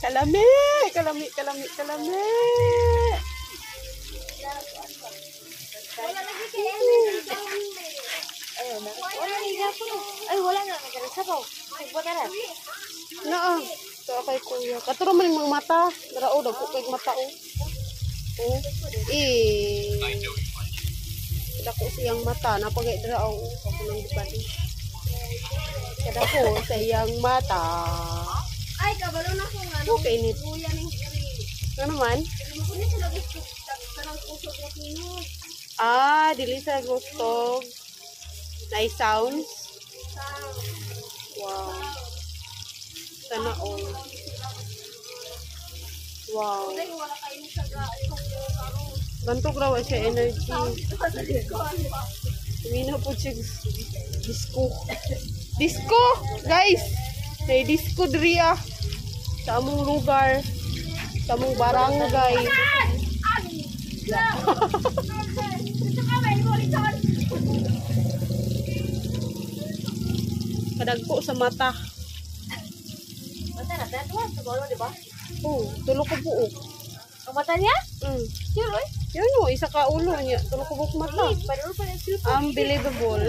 Kalami, kalami, kalami, kalami. Wala lagi kay ayun na. Wala ni gapo. Ay wala na nagsabaw. Buat na. Naa. So kay kuya. Katuro man yung mga mata. Darao daw ko kay mata oh. Oh. Kada ko siyang mata napagay darao ako nang dibali. Kada ko sa iyang mata. Ay kabalo na ko nga. Okay ni. Kuya ning iri. Ano naman? Kunin sila gusto tanang puso kay Tino. Dili sa gusto. Nice sounds. Wow. Sana all. Wow. Wala kayo sa Bantog raw siya energy. Mina po siya disco. Disco! Guys! May disco diriya. Sa among lugar. Sa among barangay. Kadagpo sa mata. Mata na tatuan sa bolo di ba? Oh, tulo ko buok. Ang mata niya? Yun o, isa ka ulo niya. Tulo ko buok mata. Padul pa ng silpa. Unbelievable.